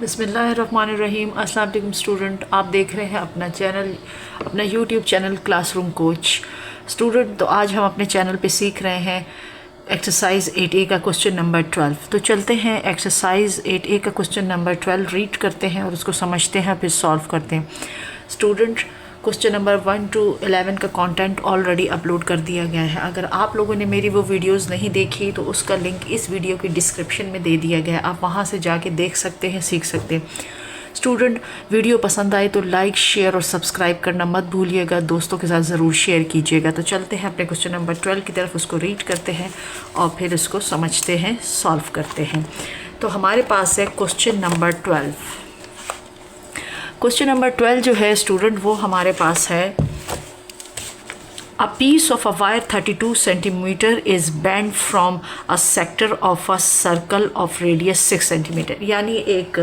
बिस्मिल्लाहिर्रहमानिर्रहीम। अस्सलाम वालेकुम स्टूडेंट, आप देख रहे हैं अपना YouTube channel classroom coach. Student, तो आज हम अपने चैनल पे सीख रहे हैं एक्सरसाइज 8A का क्वेश्चन नंबर 12। तो चलते हैं एक्सरसाइज 8A का क्वेश्चन नंबर 12 रीड करते हैं और उसको समझते हैं, फिर सॉल्व करते हैं। स्टूडेंट, क्वेश्चन नंबर 1 to 11 का कंटेंट ऑलरेडी अपलोड कर दिया गया है। अगर आप लोगों ने मेरी वो वीडियोस नहीं देखी तो उसका लिंक इस वीडियो की डिस्क्रिप्शन में दे दिया गया है, आप वहां से जाके देख सकते हैं, सीख सकते हैं। स्टूडेंट, वीडियो पसंद आए तो लाइक, शेयर और सब्सक्राइब करना मत भूलिएगा, दोस्तों के साथ ज़रूर शेयर कीजिएगा। तो चलते हैं अपने क्वेश्चन नंबर 12 की तरफ, उसको रीड करते हैं और फिर इसको समझते हैं, सॉल्व करते हैं। तो हमारे पास है क्वेश्चन नंबर 12। क्वेश्चन नंबर 12 जो है स्टूडेंट, वो हमारे पास है a piece of a wire 32 centimetre is bend from a sector of a circle of radius 6 centimetre. यानी एक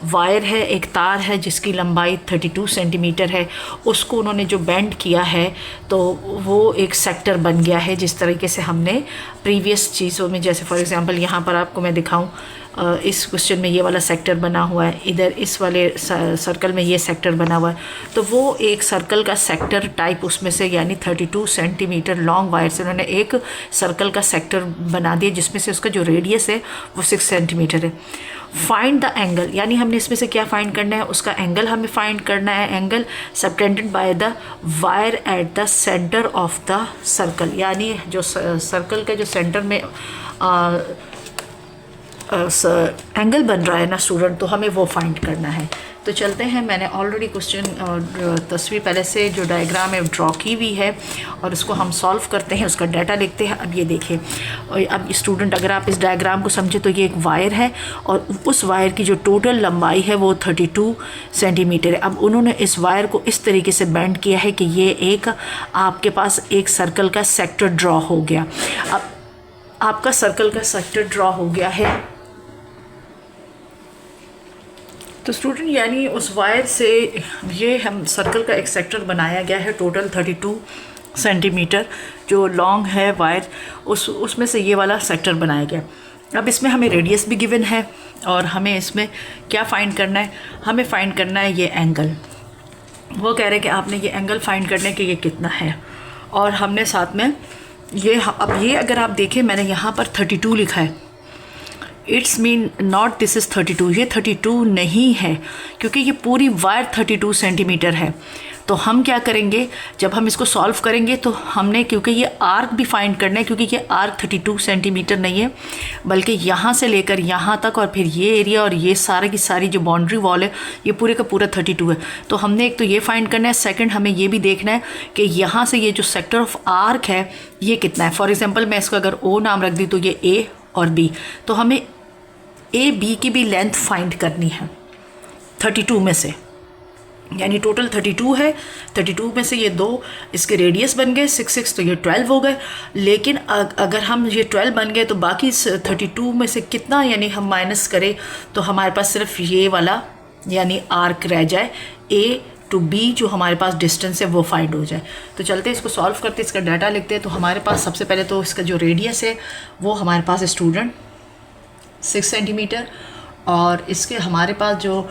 वायर है, एक तार है जिसकी लंबाई 32 सेंटीमीटर है, उसको उन्होंने जो बेंड किया है तो वो एक सेक्टर बन गया है। जिस तरीके से हमने प्रीवियस चीज़ों में, जैसे फॉर एग्जांपल यहाँ पर आपको मैं दिखाऊं, इस क्वेश्चन में ये वाला सेक्टर बना हुआ है, इधर इस वाले सर्कल में ये सेक्टर बना हुआ है, तो वो एक सर्कल का सेक्टर टाइप उसमें से, यानी 32 सेंटीमीटर लॉन्ग वायर से उन्होंने एक सर्कल का सेक्टर बना दिया जिसमें से उसका जो रेडियस है वो 6 सेंटीमीटर है। फाइंड द एंगल, यानी हमने इसमें से क्या फाइंड करना है, उसका एंगल हमें फाइंड करना है। Angle subtended by the wire at the centre of the circle, यानी जो सर्कल का जो सेंटर में एंगल बन रहा है ना स्टूडेंट, तो हमें वो फाइंड करना है। तो चलते हैं, मैंने ऑलरेडी क्वेश्चन तस्वीर पहले से जो डायग्राम है ड्रॉ की हुई है और उसको हम सॉल्व करते हैं, उसका डाटा लिखते हैं। अब ये देखिए, और अब स्टूडेंट अगर आप इस डायग्राम को समझे तो ये एक वायर है और उस वायर की जो टोटल लंबाई है वो 32 सेंटीमीटर है। अब उन्होंने इस वायर को इस तरीके से बेंड किया है कि ये एक आपके पास एक सर्कल का सेक्टर ड्रॉ हो गया। अब आपका सर्कल का सेक्टर ड्रॉ हो गया है तो स्टूडेंट, यानी उस वायर से ये हम सर्कल का एक सेक्टर बनाया गया है, टोटल 32 सेंटीमीटर जो लॉन्ग है वायर, उसमें से ये वाला सेक्टर बनाया गया। अब इसमें हमें रेडियस भी गिवन है और हमें इसमें क्या फ़ाइंड करना है, हमें फ़ाइंड करना है ये एंगल। वो कह रहे हैं कि आपने ये एंगल फाइंड करने के ये कितना है, और हमने साथ में ये, अब ये अगर आप देखें मैंने यहाँ पर 32 लिखा है, it's mean not this is 32, ये 32 नहीं है क्योंकि ये पूरी वायर 32 सेंटीमीटर है। तो हम क्या करेंगे, जब हम इसको सॉल्व करेंगे तो हमने, क्योंकि ये आर्क भी फाइंड करना है, क्योंकि ये आर्क 32 सेंटीमीटर नहीं है बल्कि यहाँ से लेकर यहाँ तक और फिर ये एरिया और ये सारे की सारी जो बाउंड्री वॉल है ये पूरे का पूरा 32 है। तो हमने एक तो ये फाइंड करना है, सेकंड हमें ये भी देखना है कि यहाँ से ये जो सेक्टर ऑफ आर्क है ये कितना है। फॉर एग्जाम्पल मैं इसका अगर ओ नाम रख दी तो ये ए और बी, तो हमें ए बी की भी लेंथ फाइंड करनी है 32 में से, यानी टोटल 32 है। 32 में से ये दो इसके रेडियस बन गए 6 तो ये 12 हो गए। लेकिन अगर हम ये 12 बन गए तो बाकी 32 में से कितना, यानी हम माइनस करें तो हमारे पास सिर्फ ये वाला यानी आर्क रह जाए, ए टू बी जो हमारे पास डिस्टेंस है वो फाइंड हो जाए। तो चलते इसको सॉल्व करते, इसका डाटा लिखते हैं। तो हमारे पास सबसे पहले तो इसका जो रेडियस है वो हमारे पास स्टूडेंट 6 सेंटीमीटर, और इसके हमारे पास जो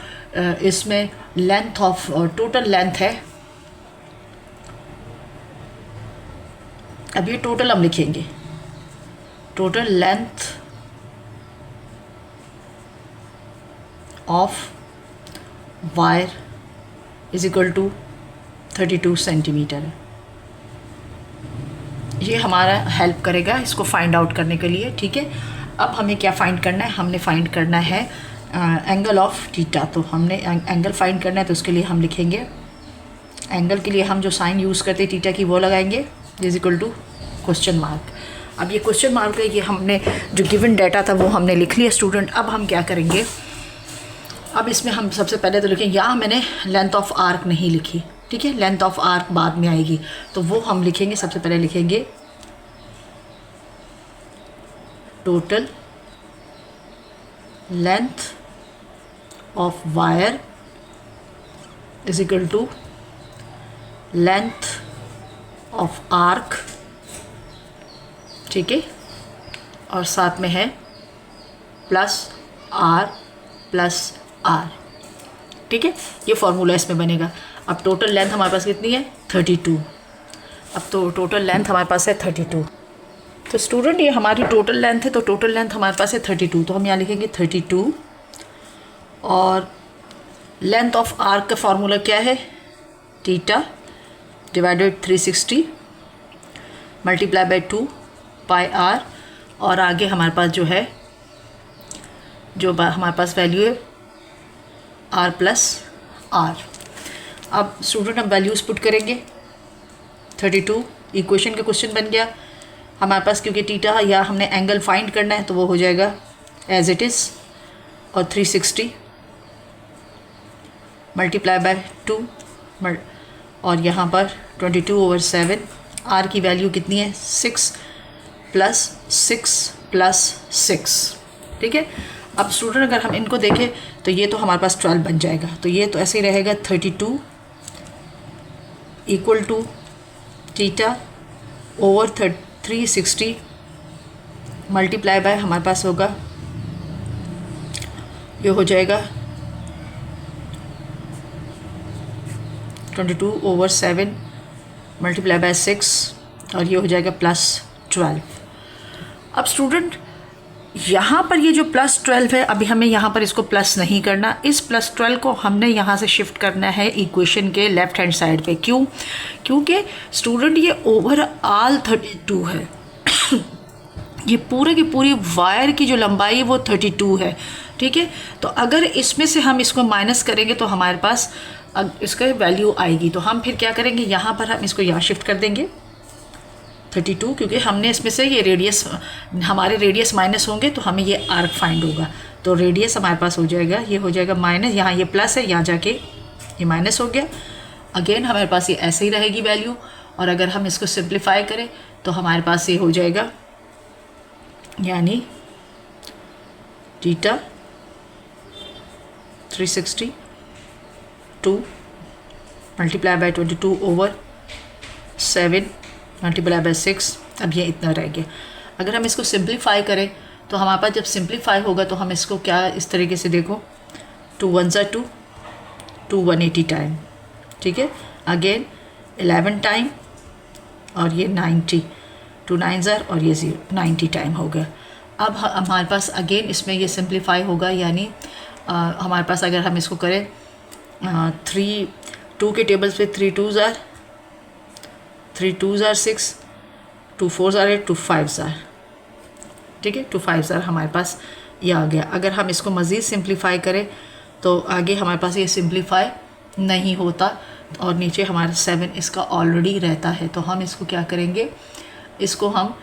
इसमें लेंथ ऑफ टोटल लेंथ है, अब ये टोटल हम लिखेंगे, total length of wire is equal to 32 centimetre है। ये हमारा हेल्प करेगा इसको फाइंड आउट करने के लिए, ठीक है। अब हमें क्या फ़ाइंड करना है, हमने फ़ाइंड करना है एंगल ऑफ थीटा। तो हमने एंगल फाइंड करना है, तो उसके लिए हम लिखेंगे, एंगल के लिए हम जो साइन यूज़ करते हैं थीटा की वो लगाएंगे, is equal to question mark. अब ये क्वेश्चन मार्क है, ये हमने जो गिवन डाटा था वो हमने लिख लिया स्टूडेंट। अब हम क्या करेंगे, अब इसमें हम सबसे पहले तो लिखेंगे, यहाँ मैंने लेंथ ऑफ आर्क नहीं लिखी, ठीक है, लेंथ ऑफ आर्क बाद में आएगी, तो वो हम लिखेंगे, सबसे पहले लिखेंगे total length of wire is equal to length of arc, ठीक है, और साथ में है प्लस आर प्लस आर। ठीक है, ये फॉर्मूला इसमें बनेगा। अब टोटल लेंथ हमारे पास कितनी है 32। अब तो टोटल लेंथ हमारे पास है 32। तो स्टूडेंट ये हमारी टोटल लेंथ है, तो टोटल लेंथ हमारे पास है 32। तो हम यहाँ लिखेंगे 32 और लेंथ ऑफ आर्क का फॉर्मूला क्या है, theta divided 360 multiply by 2 pi R. और आगे हमारे पास जो है हमारे पास वैल्यू है आर प्लस आर। अब स्टूडेंट हम वैल्यूज़ पुट करेंगे। 32 इक्वेशन का क्वेश्चन बन गया हमारे पास, क्योंकि थीटा या हमने एंगल फाइंड करना है तो वो हो जाएगा एज इट इज़, और 360 मल्टीप्लाई बाय 2 और यहाँ पर 22/7। आर की वैल्यू कितनी है 6 + 6 + 6। ठीक है, अब स्टूडेंट अगर हम इनको देखें तो ये तो हमारे पास 12 बन जाएगा। तो ये तो ऐसे ही रहेगा 32 equal to theta over 360 multiply by हमारे पास होगा, ये हो जाएगा 22/7 मल्टीप्लाई बाय 6 और ये हो जाएगा +12। अब स्टूडेंट यहाँ पर ये जो +12 है, अभी हमें यहाँ पर इसको प्लस नहीं करना। इस +12 को हमने यहाँ से शिफ्ट करना है इक्वेशन के लेफ्ट हैंड साइड पे। क्यों? क्योंकि स्टूडेंट ये ओवरऑल 32 है। ये पूरे की पूरी वायर की जो लंबाई है वो 32 है। ठीक है, तो अगर इसमें से हम इसको माइनस करेंगे तो हमारे पास इसका वैल्यू आएगी। तो हम फिर क्या करेंगे, यहाँ पर हम इसको यहाँ शिफ्ट कर देंगे 32, क्योंकि हमने इसमें से ये रेडियस, हमारे रेडियस माइनस होंगे तो हमें ये आर्क फाइंड होगा। तो रेडियस हमारे पास हो जाएगा, ये हो जाएगा माइनस, यहाँ ये प्लस है, यहाँ जाके ये माइनस हो गया। अगेन हमारे पास ये ऐसे ही रहेगी वैल्यू। और अगर हम इसको सिंप्लीफाई करें तो हमारे पास ये हो जाएगा, यानी theta 360 2 multiply by 22/7 multiply by 6। अब ये इतना रह गया। अगर हम इसको सिंप्लीफाई करें तो हमारे पास जब सिंप्लीफाई होगा तो हम इसको क्या इस तरीके से देखो, 2 1 2 2 180 टाइम। ठीक है, अगेन 11 टाइम और ये 90, 2 9 और ये 90 टाइम हो गया। अब हमारे पास अगेन इसमें ये सिंप्लीफाई होगा, यानी हमारे पास अगर हम इसको करें 2 के टेबल्स पे 3 2s are 6, 2 4s are 8, 2 5s are। ठीक है, 2 5s are हमारे पास ये आ गया। अगर हम इसको मज़ीद सिंप्लीफाई करें तो आगे हमारे पास ये सिंप्लीफाई नहीं होता और नीचे हमारा 7 इसका ऑलरेडी रहता है। तो हम इसको क्या करेंगे, इसको हम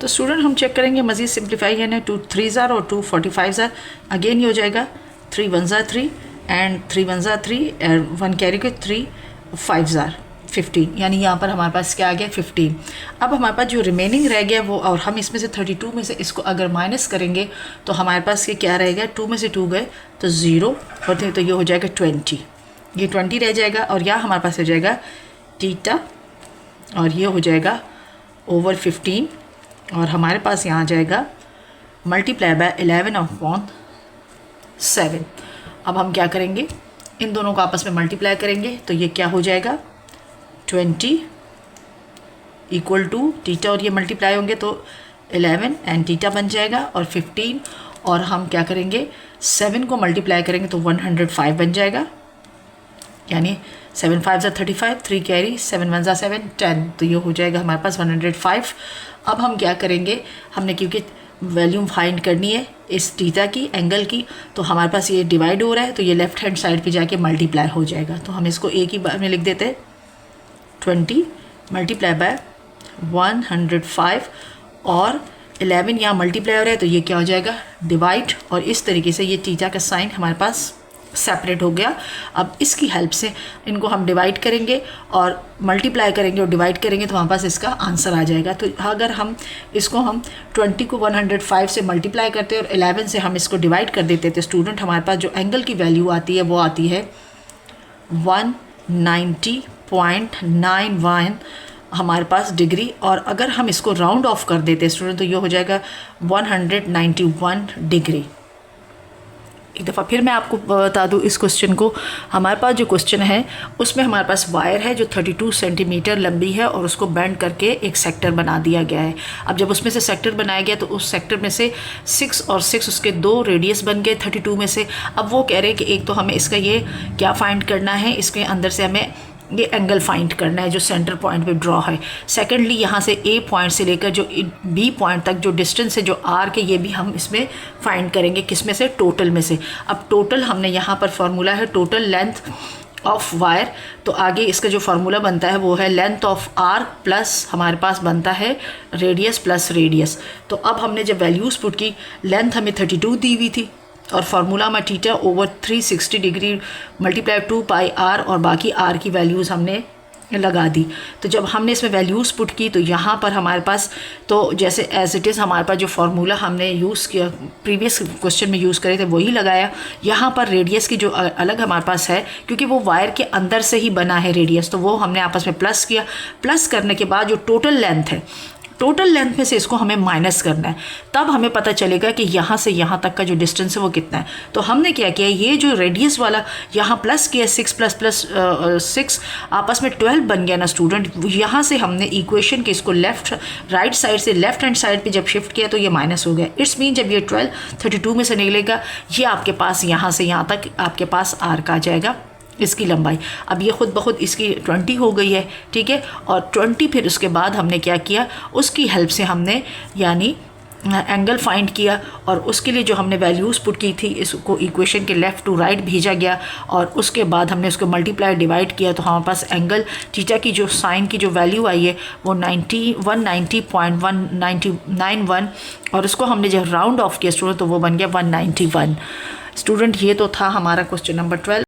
तो स्टूडेंट हम चेक करेंगे मज़ीद सिंप्लीफाई, यानी 2 3s are और 2 45s are। अगेन ये हो जाएगा 3 1s are 3 and 3 1s are 3 and 1 carry के 3 5s are 15, यानी यहाँ पर हमारे पास क्या आ गया 15। अब हमारे पास जो रिमेनिंग रह गया वो, और हम इसमें से 32 में से इसको अगर माइनस करेंगे तो हमारे पास ये क्या रहेगा, 2 में से 2 गए तो 0 होते, तो ये हो जाएगा 20, ये 20 रह जाएगा। और यहाँ हमारे पास हो जाएगा थीटा और ये हो जाएगा ओवर 15 और हमारे पास यहाँ आ जाएगा मल्टीप्लाई बाय 11/7। अब हम क्या करेंगे, इन दोनों को आपस में मल्टीप्लाई करेंगे तो ये क्या हो जाएगा 20 इक्वल टू थीटा और ये मल्टीप्लाई होंगे तो 11 एंड थीटा बन जाएगा और 15, और हम क्या करेंगे 7 को मल्टीप्लाई करेंगे तो 105 बन जाएगा, यानी 7 5s are 35, 3 carry, 7 1s are 7 10, तो ये हो जाएगा हमारे पास 105। अब हम क्या करेंगे, हमने क्योंकि वैल्यूम फाइंड करनी है इस थीटा की, एंगल की, तो हमारे पास ये डिवाइड हो रहा है तो ये लेफ्ट हैंड साइड पे जाके मल्टीप्लाई हो जाएगा। तो हम इसको एक ही बार में लिख देते हैं 20 मल्टीप्लाई बाय 105 और 11 यहाँ मल्टीप्लाई हो रहा है तो ये क्या हो जाएगा डिवाइड, और इस तरीके से ये थीटा का साइन हमारे पास सेपरेट हो गया। अब इसकी हेल्प से इनको हम डिवाइड करेंगे और मल्टीप्लाई करेंगे और डिवाइड करेंगे तो हमारे पास इसका आंसर आ जाएगा। तो अगर हम इसको 20 को 105 से मल्टीप्लाई करते और 11 से हम इसको डिवाइड कर देते तो स्टूडेंट हमारे पास जो एंगल की वैल्यू आती है वो आती है 190.91 हमारे पास डिग्री, और अगर हम इसको राउंड ऑफ कर देते स्टूडेंट तो ये हो जाएगा 191 डिग्री। एक दफ़ा फिर मैं आपको बता दूँ इस क्वेश्चन को। हमारे पास जो क्वेश्चन है उसमें हमारे पास वायर है जो 32 सेंटीमीटर लंबी है और उसको बेंड करके एक सेक्टर बना दिया गया है। अब जब उसमें से सेक्टर बनाया गया तो उस सेक्टर में से 6 और 6 उसके 2 रेडियस बन गए 32 में से। अब वो कह रहे हैं कि एक तो हमें इसका ये क्या फाइंड करना है, इसके अंदर से हमें ये एंगल फाइंड करना है जो सेंटर पॉइंट पे ड्रॉ है। सेकेंडली यहाँ से ए पॉइंट से लेकर जो बी पॉइंट तक जो डिस्टेंस है जो आर के, ये भी हम इसमें फाइंड करेंगे। किस में से? टोटल में से। अब टोटल हमने यहाँ पर फॉर्मूला है टोटल लेंथ ऑफ वायर, तो आगे इसका जो फार्मूला बनता है वो है लेंथ ऑफ आर प्लस हमारे पास बनता है रेडियस प्लस रेडियस। तो अब हमने जब वैल्यूज़ पुट की, लेंथ हमें 32 दी हुई थी और फार्मूला में theta over 360 degree multiply 2 pi R, और बाकी आर की वैल्यूज़ हमने लगा दी। तो जब हमने इसमें वैल्यूज़ पुट की तो यहाँ पर हमारे पास तो जैसे एज इट इज़ हमारे पास जो फार्मूला हमने यूज़ किया प्रीवियस क्वेश्चन में यूज़ करे थे वही लगाया। यहाँ पर रेडियस की जो अलग हमारे पास है, क्योंकि वो वायर के अंदर से ही बना है रेडियस, तो वो हमने आपस में प्लस किया। प्लस करने के बाद जो टोटल लेंथ है, टोटल लेंथ में से इसको हमें माइनस करना है, तब हमें पता चलेगा कि यहाँ से यहाँ तक का जो डिस्टेंस है वो कितना है। तो हमने क्या किया, ये जो रेडियस वाला यहाँ प्लस किया 6 प्लस 6 आपस में 12 बन गया ना स्टूडेंट। यहाँ से हमने इक्वेशन के इसको लेफ्ट राइट साइड से लेफ्ट हैंड साइड पे जब शिफ्ट किया तो ये माइनस हो गया। इट्स मीन जब ये 12 32 में से निकलेगा, ये आपके पास यहाँ से यहाँ तक आपके पास आर्क आ जाएगा इसकी लंबाई। अब ये खुद ब खुद इसकी 20 हो गई है, ठीक है। और 20 फिर उसके बाद हमने क्या किया, उसकी हेल्प से हमने यानी एंगल फाइंड किया, और उसके लिए जो हमने वैल्यूज़ पुट की थी इसको इक्वेशन के लेफ़्ट टू राइट भेजा गया, और उसके बाद हमने उसको मल्टीप्लाई डिवाइड किया तो हमारे पास एंगल थीटा की जो साइन की जो वैल्यू आई है वो 190.191, और उसको हमने जब राउंड ऑफ किया स्टूडेंट तो वो बन गया 191। स्टूडेंट ये तो था हमारा क्वेश्चन नंबर 12।